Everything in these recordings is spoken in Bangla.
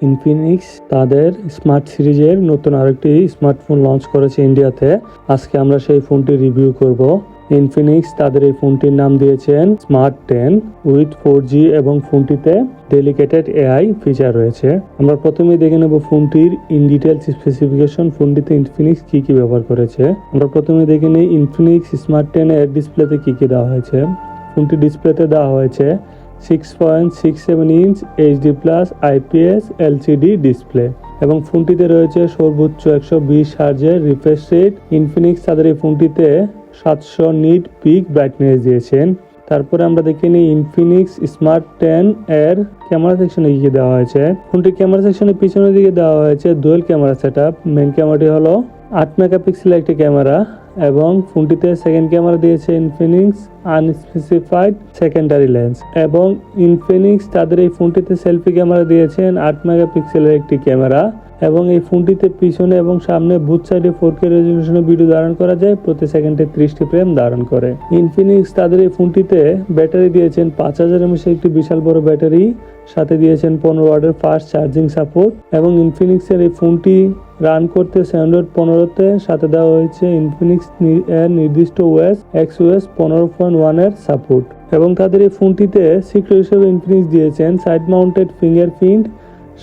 ইনফিনিক্স তাদের স্মার্ট সিরিজের নতুন আরেকটি স্মার্টফোন লঞ্চ করেছে ইন্ডিয়াতে। আজকে আমরা সেই ফোনটি রিভিউ করব। ইনফিনিক্স তাদের এই ফোনটির নাম দিয়েছেন স্মার্ট 10 উইথ 4G এবং ফোনটিতে ডেডিকেটেড এআই ফিচার রয়েছে। আমরা প্রথমেই দেখে নেব ফোনটির ইন ডিটেলস স্পেসিফিকেশন, ফোনটিতে ইনফিনিক্স কি কি ব্যবহার করেছে। আমরা প্রথমে দেখে নিই ইনফিনিক্স স্মার্ট 10 এর ডিসপ্লেতে কি কি দেওয়া হয়েছে। ফোনটির ডিসপ্লেতে দেওয়া হয়েছে 6.67 inch HD plus IPS LCD display এবং ফোনটিতে রয়েছে সর্বোচ্চ 120 হার্জের রিফ্রেশ রেট। ইনফিনিক্স তাদের এই ফোনটিতে 700 নিট পিক ব্রাইটনেস দিয়েছেন। তারপরে আমরা দেখে নিই ইনফিনিক্স স্মার্ট 10 এর ক্যামেরা সেকশনে কি দেওয়া হয়েছে। ফোনটির ক্যামেরা সেকশনের পিছনের দিকে দেওয়া হয়েছে ডুয়াল ক্যামেরা সেটআপ। মেইন ক্যামেরাটি হলো 8 মেগাপিক্সেলের একটি ক্যামেরা এবং ফোনটিতে সেকেন্ড ক্যামেরা দিয়েছে ইনফিনিক্স আনস্পেসিফাইড সেকেন্ডারি লেন্স এবং ইনফিনিক্স তাদের এই ফোনটিতে সেলফি ক্যামেরা দিয়েছেন 8 মেগাপিক্সেলের একটি ক্যামেরা এবং এই ফোনটিতে পিছনে এবং সামনে বুথ সাইডে 4K রেজলিউশনে ভিডিও ধারণ করা যায়, প্রতি সেকেন্ডে 30টি ফ্রেম ধারণ করে। ইনফিনিক্স তাদের এই ফোনটিতে ব্যাটারি দিয়েছেন 5000 mAh একটি বিশাল বড় ব্যাটারি, সাথে দিয়েছেন 15 ওয়াটের ফাস্ট চার্জিং সাপোর্ট এবং ইনফিনিক্সের এই ফোনটি রান করতে অ্যান্ড্রয়েড 15তে সাথে দেওয়া হয়েছে ইনফিনিক্স এর নির্দিষ্ট ওএস XOS 15.1 এর সাপোর্ট এবং তাদের এই ফোনটিতে সিক্রেট হিসেবে ইনফিনিক্স দিয়েছেন সাইড মাউন্টেড ফিঙ্গারপ্রিন্ট,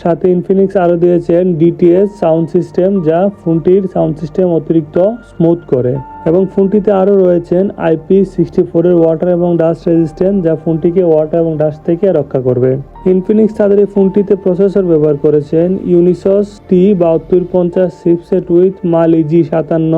সাথে ইনফিনিক্স আরও দিয়েছেন DTS সাউন্ড সিস্টেম যা ফোনটির সাউন্ড সিস্টেম অতিরিক্ত স্মুথ করে এবং ফোনটিতে আরও রয়েছেন IP64 এর ওয়াটার এবং ডাস্ট রেজিস্ট্যান্ট যা ফোনটিকে ওয়াটার এবং ডাস্ট থেকে রক্ষা করবে। ইনফিনিক্স তাদের এই ফোনটিতে প্রসেসর ব্যবহার করেছেন ইউনিসস T7250 chipset with Mali G57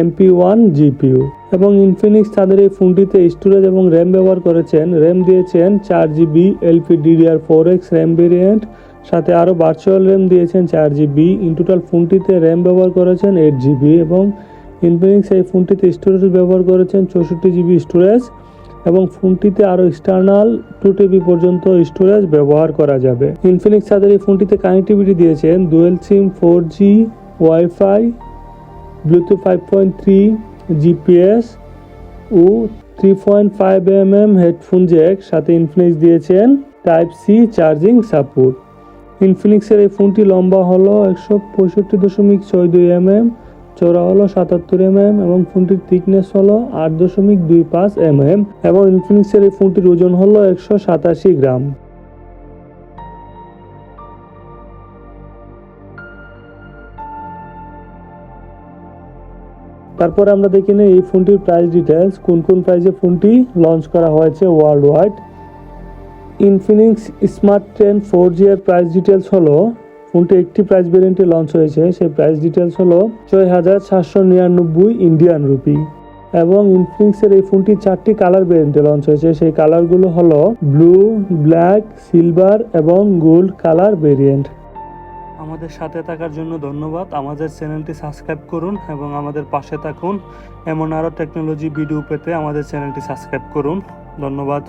MP1 GPU এবং ইনফিনিক্স তাদের এই ফোনটিতে স্টোরেজ এবং র্যাম ব্যবহার করেছেন। র্যাম দিয়েছেন 4GB LPDDR4X র্যাম ভেরিয়েন্ট, সাথে আরও ভার্চুয়াল র্যাম দিয়েছেন 4GB। ইন টোটাল ফোনটিতে র্যাম ব্যবহার করেছেন 8GB এবং ইনফিনিক্স এই ফোনটিতে স্টোরেজ ব্যবহার করেছেন 64GB স্টোরেজ এবং ফোনটিতে আরও এক্সটার্নাল 2TB পর্যন্ত স্টোরেজ ব্যবহার করা যাবে। ইনফিনিক্স তাদের এই ফোনটিতে কানেক্টিভিটি দিয়েছেন ডুয়েল সিম 4G ওয়াইফাই ব্লুটুথ 5.3 GPS ও 3.5mm হেডফোন জ্যাক, সাথে ইনফিনিক্স দিয়েছেন Type-C চার্জিং সাপোর্ট। ইনফিনিক্সের এই ফোনটি লম্বা হলো 165.62mm, চওড়া হলো 77mm এবং ফোনটির থিকনেস হলো 8.25mm এবং ইনফিনিক্সের এই ফোনটির ওজন হলো 187 গ্রাম। তারপরে আমরা দেখি না এই ফোনটির প্রাইস ডিটেলস, কোন কোন প্রাইসে ফোনটি লঞ্চ করা হয়েছে world wide. Infinix smart 10 4G এর প্রাইস ডিটেলস হলো, ফোনটি একটি প্রাইস ভেরিয়েন্টে লঞ্চ হয়েছে, সেই প্রাইস ডিটেলস হলো 6799 ইন্ডিয়ান রুপি এবং ইনফিনিক্সের এই ফোনটি 4টি কালার ভেরিয়েন্টে লঞ্চ হয়েছে, সেই কালারগুলো হলো ব্লু, ব্ল্যাক, সিলভার এবং গোল্ড কালার ভেরিয়েন্ট। আমাদের সাথে থাকার জন্য ধন্যবাদ। আমাদের চ্যানেলটি সাবস্ক্রাইব করুন এবং আমাদের পাশে থাকুন। এমন আরও টেকনোলজি ভিডিও পেতে আমাদের চ্যানেলটি সাবস্ক্রাইব করুন। ধন্যবাদ।